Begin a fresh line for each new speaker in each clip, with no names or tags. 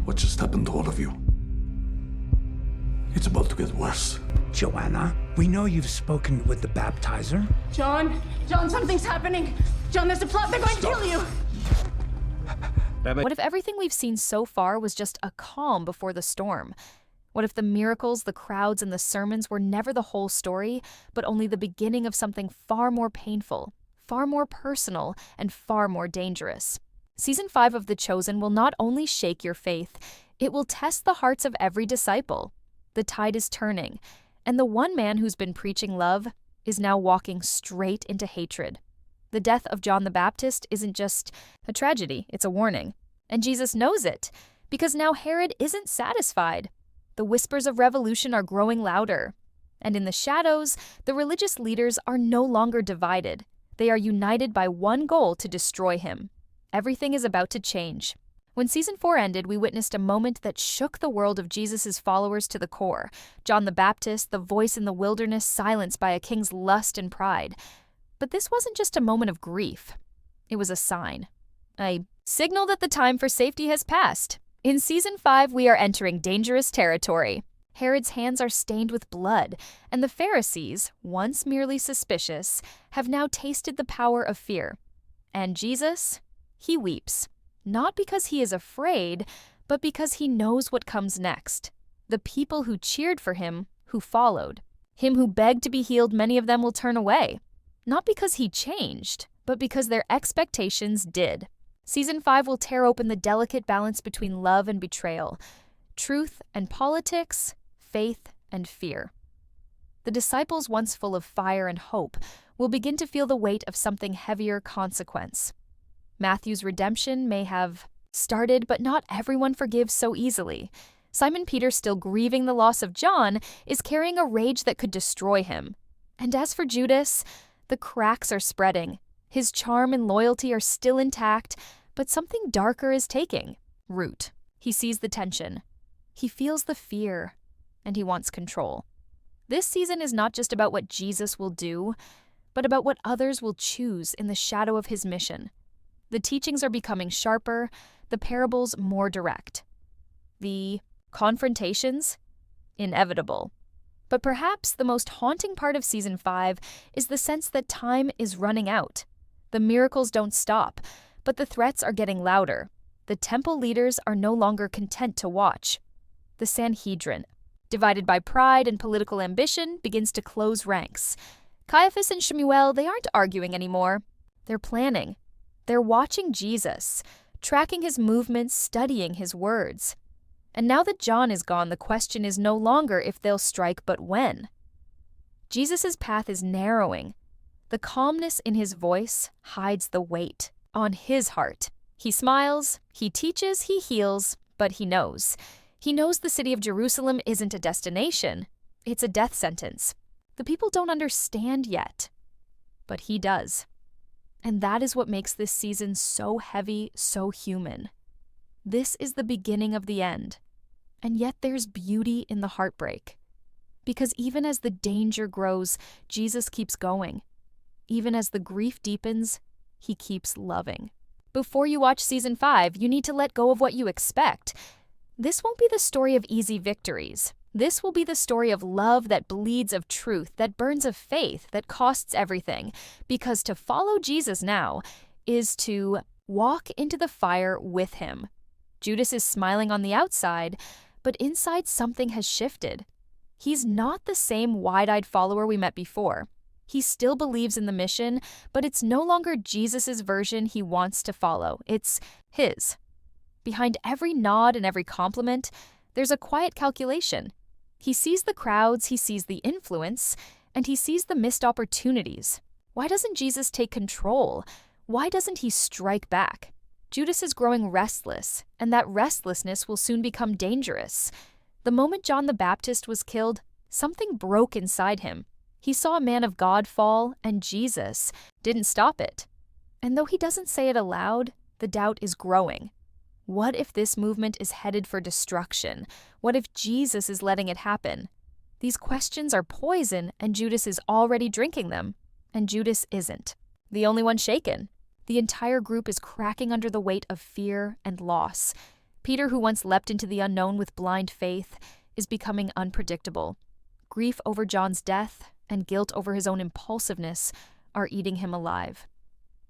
What just happened to all of you? It's about to get worse.
Joanna, we know you've spoken with the baptizer.
John, something's happening. John, there's a plot. They're going to kill you.
What if everything we've seen so far was just a calm before the storm? What if the miracles, the crowds, and the sermons were never the whole story, but only the beginning of something far more painful, far more personal, and far more dangerous? Season 5 of The Chosen will not only shake your faith, it will test the hearts of every disciple. The tide is turning, and the one man who's been preaching love is now walking straight into hatred. The death of John the Baptist isn't just a tragedy, it's a warning. And Jesus knows it, because now Herod isn't satisfied. The whispers of revolution are growing louder. And in the shadows, the religious leaders are no longer divided. They are united by one goal: to destroy him. Everything is about to change. When Season 4 ended, we witnessed a moment that shook the world of Jesus' followers to the core. John the Baptist, the voice in the wilderness, silenced by a king's lust and pride. But this wasn't just a moment of grief. It was a sign. A signal that the time for safety has passed. In Season 5, we are entering dangerous territory. Herod's hands are stained with blood, and the Pharisees, once merely suspicious, have now tasted the power of fear. And Jesus, he weeps. Not because he is afraid, but because he knows what comes next. The people who cheered for him, who followed. Him who begged to be healed, many of them will turn away. Not because he changed, but because their expectations did. Season 5 will tear open the delicate balance between love and betrayal, truth and politics, faith and fear. The disciples, once full of fire and hope, will begin to feel the weight of something heavier: consequence. Matthew's redemption may have started, but not everyone forgives so easily. Simon Peter, still grieving the loss of John, is carrying a rage that could destroy him. And as for Judas, the cracks are spreading. His charm and loyalty are still intact, but something darker is taking root. He sees the tension. He feels the fear, and he wants control. This season is not just about what Jesus will do, but about what others will choose in the shadow of his mission. The teachings are becoming sharper, the parables more direct. The confrontations, inevitable. But perhaps the most haunting part of Season 5 is the sense that time is running out. The miracles don't stop, but the threats are getting louder. The temple leaders are no longer content to watch. The Sanhedrin, divided by pride and political ambition, begins to close ranks. Caiaphas and Shemuel, they aren't arguing anymore. They're planning. They're watching Jesus, tracking his movements, studying his words. And now that John is gone, the question is no longer if they'll strike, but when. Jesus' path is narrowing. The calmness in his voice hides the weight on his heart. He smiles, he teaches, he heals, but he knows. He knows the city of Jerusalem isn't a destination. It's a death sentence. The people don't understand yet, but he does. And that is what makes this season so heavy, so human. This is the beginning of the end. And yet there's beauty in the heartbreak. Because even as the danger grows, Jesus keeps going. Even as the grief deepens, he keeps loving. Before you watch Season 5, you need to let go of what you expect. This won't be the story of easy victories. This will be the story of love that bleeds, of truth, that burns, of faith, that costs everything. Because to follow Jesus now is to walk into the fire with him. Judas is smiling on the outside, but inside something has shifted. He's not the same wide-eyed follower we met before. He still believes in the mission, but it's no longer Jesus' version he wants to follow. It's his. Behind every nod and every compliment, there's a quiet calculation. He sees the crowds, he sees the influence, and he sees the missed opportunities. Why doesn't Jesus take control? Why doesn't he strike back? Judas is growing restless, and that restlessness will soon become dangerous. The moment John the Baptist was killed, something broke inside him. He saw a man of God fall, and Jesus didn't stop it. And though he doesn't say it aloud, the doubt is growing. What if this movement is headed for destruction? What if Jesus is letting it happen? These questions are poison, and Judas is already drinking them. And Judas isn't the only one shaken. The entire group is cracking under the weight of fear and loss. Peter, who once leapt into the unknown with blind faith, is becoming unpredictable. Grief over John's death and guilt over his own impulsiveness are eating him alive.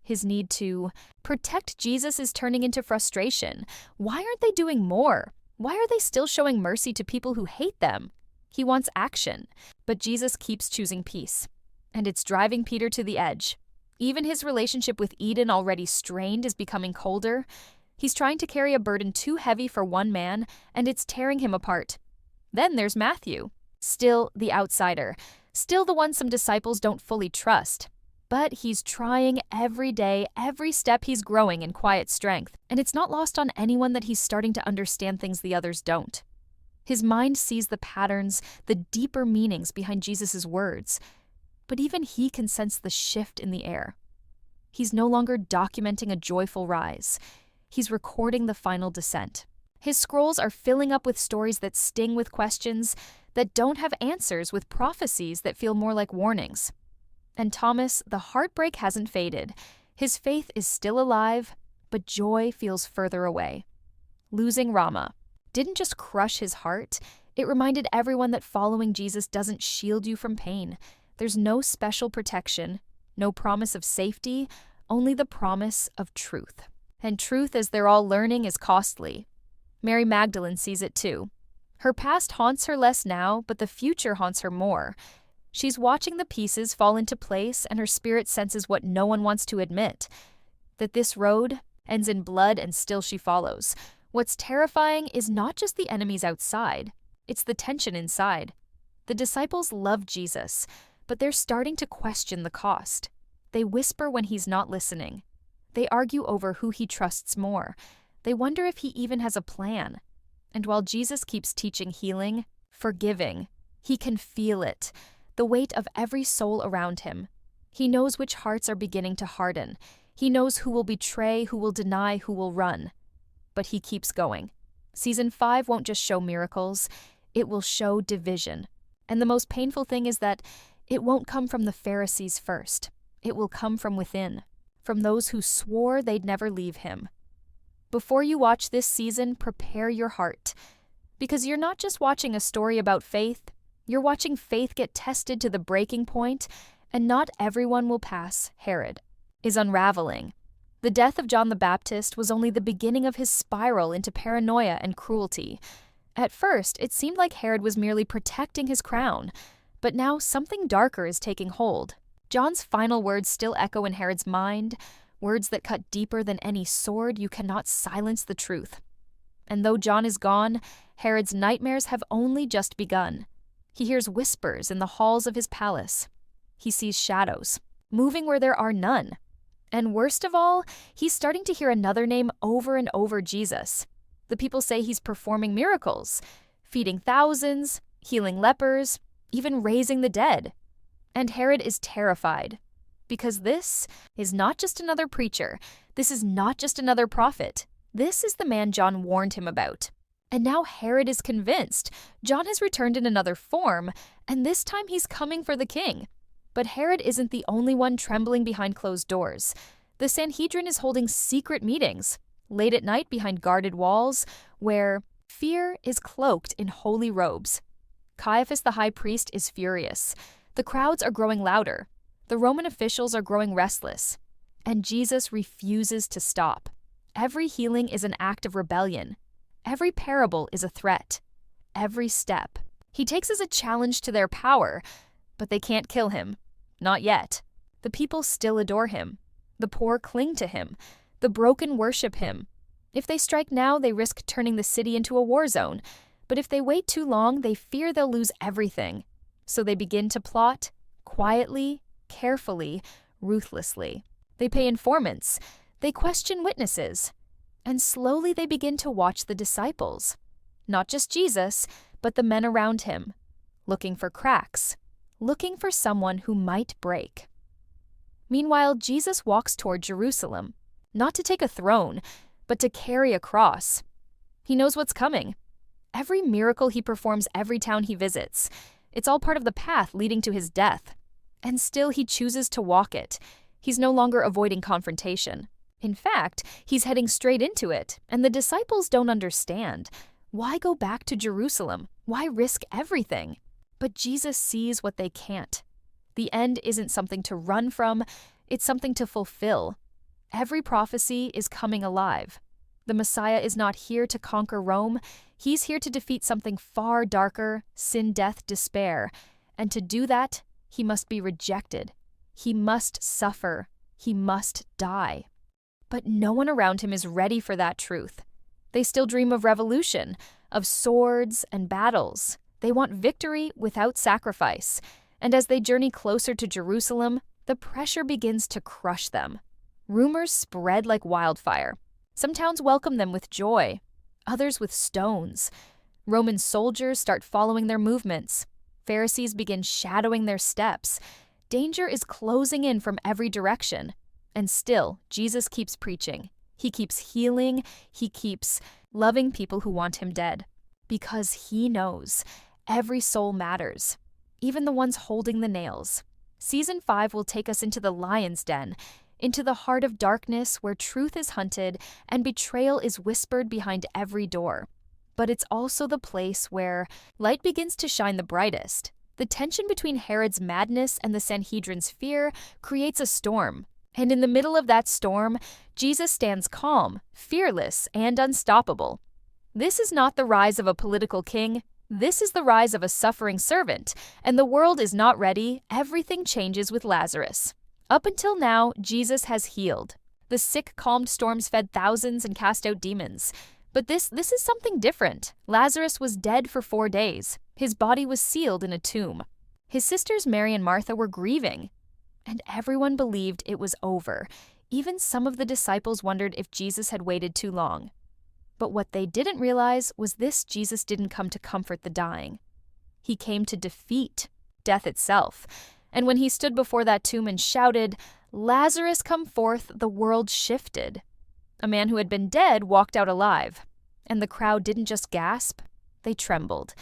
His need to protect Jesus is turning into frustration. Why aren't they doing more? Why are they still showing mercy to people who hate them? He wants action, but Jesus keeps choosing peace, and it's driving Peter to the edge. Even his relationship with Eden, already strained, is becoming colder. He's trying to carry a burden too heavy for one man, and it's tearing him apart. Then there's Matthew, still the outsider, still the one some disciples don't fully trust. But he's trying every day, every step he's growing in quiet strength, and it's not lost on anyone that he's starting to understand things the others don't. His mind sees the patterns, the deeper meanings behind Jesus' words, but even he can sense the shift in the air. He's no longer documenting a joyful rise. He's recording the final descent. His scrolls are filling up with stories that sting with questions, that don't have answers, with prophecies that feel more like warnings. And Thomas, the heartbreak hasn't faded. His faith is still alive, but joy feels further away. Losing Rama didn't just crush his heart, it reminded everyone that following Jesus doesn't shield you from pain. There's no special protection, no promise of safety, only the promise of truth. And truth, as they're all learning, is costly. Mary Magdalene sees it too. Her past haunts her less now, but the future haunts her more. She's watching the pieces fall into place, and her spirit senses what no one wants to admit, that this road ends in blood and still she follows. What's terrifying is not just the enemies outside, it's the tension inside. The disciples love Jesus, but they're starting to question the cost. They whisper when he's not listening. They argue over who he trusts more. They wonder if he even has a plan. And while Jesus keeps teaching healing, forgiving, he can feel it, the weight of every soul around him. He knows which hearts are beginning to harden. He knows who will betray, who will deny, who will run. But he keeps going. Season 5 won't just show miracles, it will show division. And the most painful thing is that it won't come from the Pharisees first. It will come from within, from those who swore they'd never leave him. Before you watch this season, prepare your heart. Because you're not just watching a story about faith, you're watching faith get tested to the breaking point, and not everyone will pass Herod. Is unraveling. The death of John the Baptist was only the beginning of his spiral into paranoia and cruelty. At first, it seemed like Herod was merely protecting his crown, but now something darker is taking hold. John's final words still echo in Herod's mind, words that cut deeper than any sword. You cannot silence the truth. And though John is gone, Herod's nightmares have only just begun. He hears whispers in the halls of his palace. He sees shadows, moving where there are none. And worst of all, he's starting to hear another name over and over: Jesus. The people say he's performing miracles, feeding thousands, healing lepers, even raising the dead. And Herod is terrified, because this is not just another preacher. This is not just another prophet. This is the man John warned him about. And now Herod is convinced. John has returned in another form, and this time he's coming for the king. But Herod isn't the only one trembling behind closed doors. The Sanhedrin is holding secret meetings, late at night behind guarded walls, where fear is cloaked in holy robes. Caiaphas the high priest is furious. The crowds are growing louder. The Roman officials are growing restless. And Jesus refuses to stop. Every healing is an act of rebellion. Every parable is a threat. Every step he takes as a challenge to their power, but they can't kill him. Not yet. The people still adore him. The poor cling to him. The broken worship him. If they strike now, they risk turning the city into a war zone. But if they wait too long, they fear they'll lose everything. So they begin to plot, quietly, carefully, ruthlessly. They pay informants. They question witnesses. And slowly they begin to watch the disciples. Not just Jesus, but the men around him. Looking for cracks. Looking for someone who might break. Meanwhile, Jesus walks toward Jerusalem, not to take a throne, but to carry a cross. He knows what's coming. Every miracle he performs, every town he visits, it's all part of the path leading to his death. And still he chooses to walk it. He's no longer avoiding confrontation. In fact, he's heading straight into it, and the disciples don't understand. Why go back to Jerusalem? Why risk everything? But Jesus sees what they can't. The end isn't something to run from, it's something to fulfill. Every prophecy is coming alive. The Messiah is not here to conquer Rome, he's here to defeat something far darker, sin, death, despair. And to do that, he must be rejected. He must suffer. He must die. But no one around him is ready for that truth. They still dream of revolution, of swords and battles. They want victory without sacrifice. And as they journey closer to Jerusalem, the pressure begins to crush them. Rumors spread like wildfire. Some towns welcome them with joy, others with stones. Roman soldiers start following their movements. Pharisees begin shadowing their steps. Danger is closing in from every direction. And still, Jesus keeps preaching. He keeps healing. He keeps loving people who want him dead. Because he knows every soul matters, even the ones holding the nails. Season 5 will take us into the lion's den, into the heart of darkness where truth is hunted and betrayal is whispered behind every door. But it's also the place where light begins to shine the brightest. The tension between Herod's madness and the Sanhedrin's fear creates a storm. And in the middle of that storm, Jesus stands calm, fearless, and unstoppable. This is not the rise of a political king. This is the rise of a suffering servant, and the world is not ready. Everything changes with Lazarus. Up until now, Jesus has healed. The sick calmed storms, fed thousands, and cast out demons. But this is something different. Lazarus was dead for 4 days. His body was sealed in a tomb. His sisters Mary and Martha were grieving. And everyone believed it was over. Even some of the disciples wondered if Jesus had waited too long. But what they didn't realize was this: Jesus didn't come to comfort the dying. He came to defeat death itself. And when he stood before that tomb and shouted, "Lazarus, come forth," the world shifted. A man who had been dead walked out alive. And the crowd didn't just gasp, they trembled.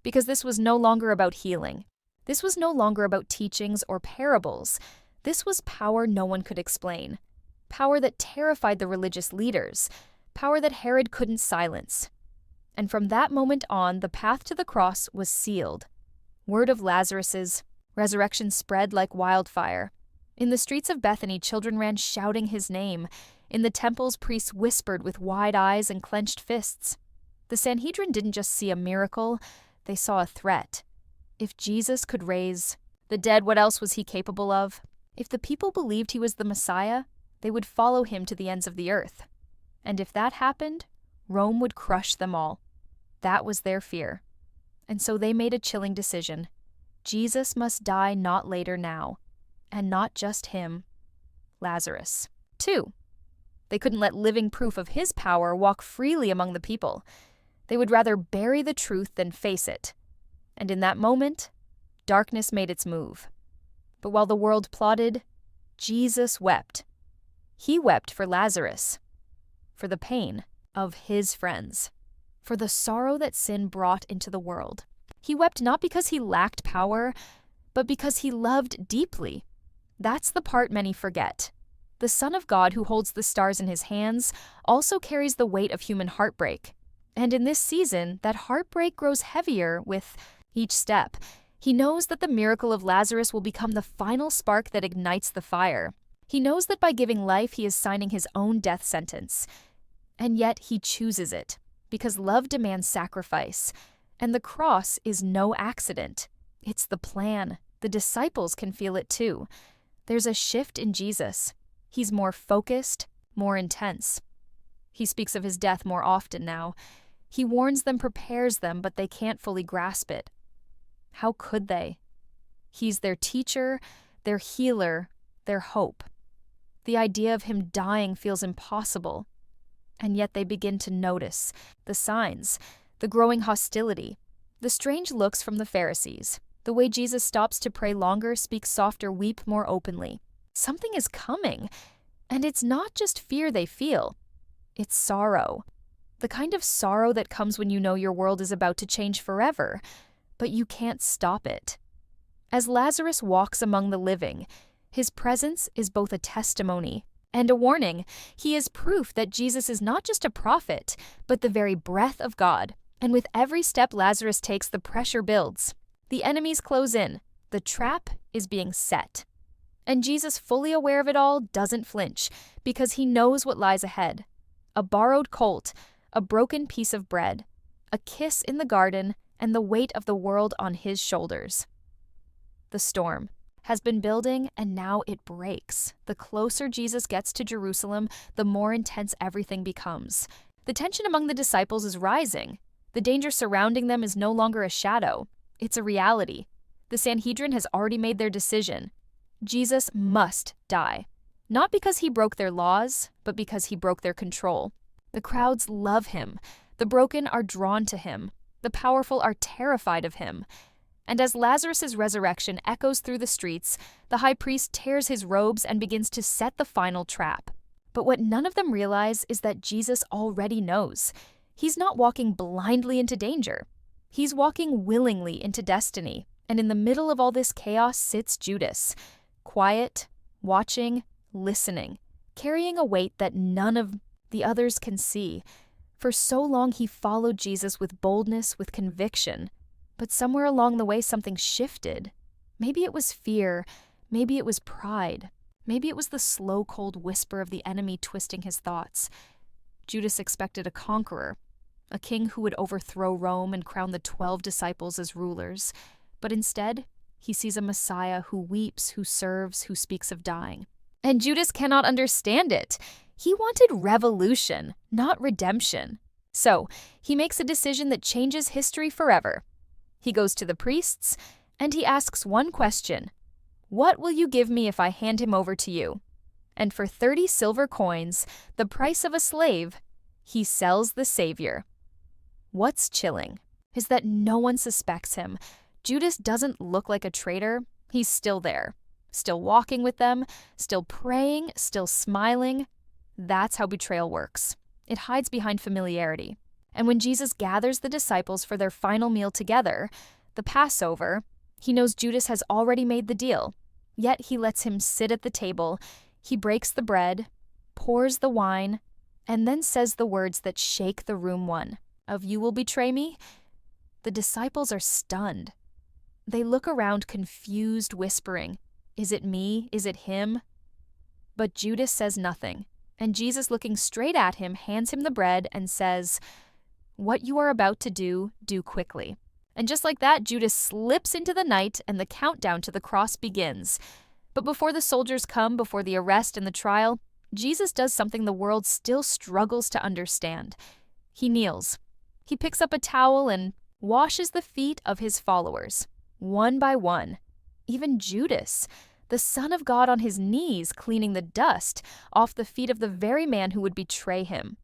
Because this was no longer about healing. This was no longer about teachings or parables. This was power no one could explain. Power that terrified the religious leaders. Power that Herod couldn't silence. And from that moment on, the path to the cross was sealed. Word of Lazarus's resurrection spread like wildfire. In the streets of Bethany, children ran shouting his name. In the temples, priests whispered with wide eyes and clenched fists. The Sanhedrin didn't just see a miracle, they saw a threat. If Jesus could raise the dead, what else was he capable of? If the people believed he was the Messiah, they would follow him to the ends of the earth. And if that happened, Rome would crush them all. That was their fear. And so they made a chilling decision. Jesus must die not later now. And not just him, Lazarus. 2. They couldn't let living proof of his power walk freely among the people. They would rather bury the truth than face it. And in that moment, darkness made its move. But while the world plotted, Jesus wept. He wept for Lazarus, for the pain of his friends, for the sorrow that sin brought into the world. He wept not because he lacked power, but because he loved deeply. That's the part many forget. The Son of God, who holds the stars in his hands, also carries the weight of human heartbreak. And in this season, that heartbreak grows heavier with each step. He knows that the miracle of Lazarus will become the final spark that ignites the fire. He knows that by giving life, he is signing his own death sentence. And yet he chooses it, because love demands sacrifice. And the cross is no accident. It's the plan. The disciples can feel it too. There's a shift in Jesus. He's more focused, more intense. He speaks of his death more often now. He warns them, prepares them, but they can't fully grasp it. How could they? He's their teacher, their healer, their hope. The idea of him dying feels impossible. And yet they begin to notice the signs, the growing hostility, the strange looks from the Pharisees, the way Jesus stops to pray longer, speak softer, weep more openly. Something is coming, and it's not just fear they feel. It's sorrow. The kind of sorrow that comes when you know your world is about to change forever, but you can't stop it. As Lazarus walks among the living, his presence is both a testimony And a warning, he is proof that Jesus is not just a prophet, but the very breath of God. And with every step Lazarus takes, the pressure builds. The enemies close in. The trap is being set. And Jesus, fully aware of it all, doesn't flinch, because he knows what lies ahead. A borrowed colt, a broken piece of bread, a kiss in the garden, and the weight of the world on his shoulders. The storm has been building, and now it breaks. The closer Jesus gets to Jerusalem, the more intense everything becomes. The tension among the disciples is rising. The danger surrounding them is no longer a shadow. It's a reality. The Sanhedrin has already made their decision. Jesus must die. Not because he broke their laws, but because he broke their control. The crowds love him. The broken are drawn to him. The powerful are terrified of him. And as Lazarus' resurrection echoes through the streets, the high priest tears his robes and begins to set the final trap. But what none of them realize is that Jesus already knows. He's not walking blindly into danger. He's walking willingly into destiny. And in the middle of all this chaos sits Judas, quiet, watching, listening, carrying a weight that none of the others can see. For so long he followed Jesus with boldness, with conviction. But somewhere along the way something shifted. Maybe it was fear, maybe it was pride, maybe it was the slow, cold whisper of the enemy twisting his thoughts. Judas expected a conqueror, a king who would overthrow Rome and crown the 12 disciples as rulers. But instead, he sees a Messiah who weeps, who serves, who speaks of dying. And Judas cannot understand it. He wanted revolution, not redemption. So, he makes a decision that changes history forever. He goes to the priests, and he asks one question. What will you give me if I hand him over to you? And for 30 silver coins, the price of a slave, he sells the Savior. What's chilling is that no one suspects him. Judas doesn't look like a traitor. He's still there, still walking with them, still praying, still smiling. That's how betrayal works. It hides behind familiarity. And when Jesus gathers the disciples for their final meal together, the Passover, he knows Judas has already made the deal. Yet he lets him sit at the table. He breaks the bread, pours the wine, and then says the words that shake the room one. Of you will betray me? The disciples are stunned. They look around confused, whispering, is it me? Is it him? But Judas says nothing. And Jesus, looking straight at him, hands him the bread and says, what you are about to do, do quickly. And just like that, Judas slips into the night and the countdown to the cross begins. But before the soldiers come, before the arrest and the trial, Jesus does something the world still struggles to understand. He kneels. He picks up a towel and washes the feet of his followers, one by one. Even Judas, the Son of God, on his knees, cleaning the dust off the feet of the very man who would betray him.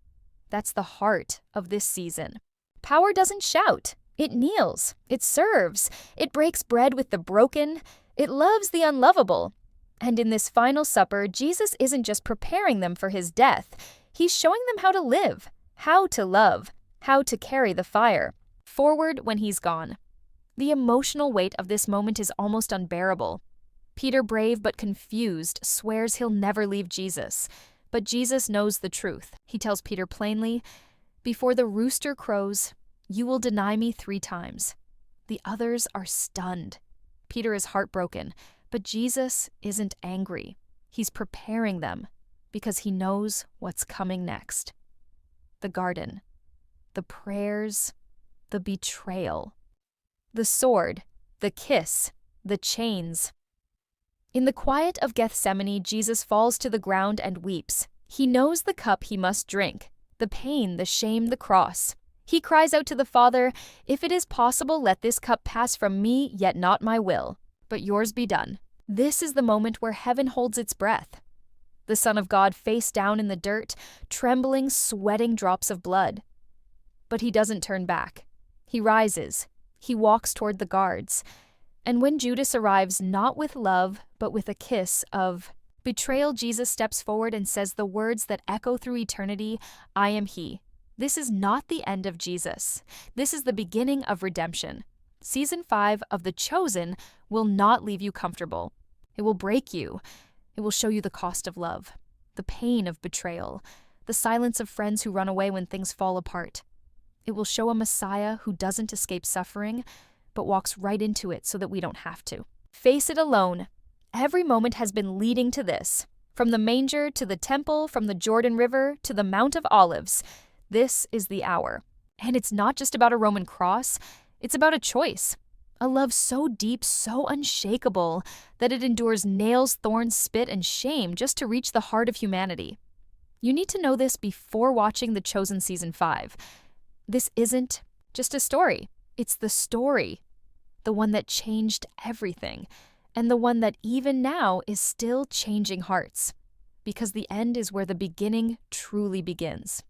That's the heart of this season. Power doesn't shout. It kneels. It serves. It breaks bread with the broken. It loves the unlovable. And in this final supper, Jesus isn't just preparing them for his death. He's showing them how to live, how to love, how to carry the fire forward when he's gone. The emotional weight of this moment is almost unbearable. Peter, brave but confused, swears he'll never leave Jesus. But Jesus knows the truth. He tells Peter plainly, before the rooster crows, you will deny me 3 times. The others are stunned. Peter is heartbroken, but Jesus isn't angry. He's preparing them because he knows what's coming next. The garden, the prayers, the betrayal, the sword, the kiss, the chains. In the quiet of Gethsemane, Jesus falls to the ground and weeps. He knows the cup he must drink, the pain, the shame, the cross. He cries out to the Father, if it is possible, let this cup pass from me, yet not my will, but yours be done. This is the moment where heaven holds its breath. The Son of God face down in the dirt, trembling, sweating drops of blood. But he doesn't turn back. He rises. He walks toward the guards. And when Judas arrives not with love, but with a kiss of betrayal, Jesus steps forward and says the words that echo through eternity, I am he. This is not the end of Jesus. This is the beginning of redemption. Season 5 of The Chosen will not leave you comfortable. It will break you. It will show you the cost of love. the pain of betrayal, the silence of friends who run away when things fall apart. It will show a Messiah who doesn't escape suffering, but walks right into it so that we don't have to. Face it alone. Every moment has been leading to this. From the manger to the temple, from the Jordan River to the Mount of Olives, this is the hour. And it's not just about a Roman cross, it's about a choice. A love so deep, so unshakable, that it endures nails, thorns, spit, and shame just to reach the heart of humanity. You need to know this before watching The Chosen Season 5. This isn't just a story. It's the story. The one that changed everything. And the one that even now is still changing hearts. Because the end is where the beginning truly begins.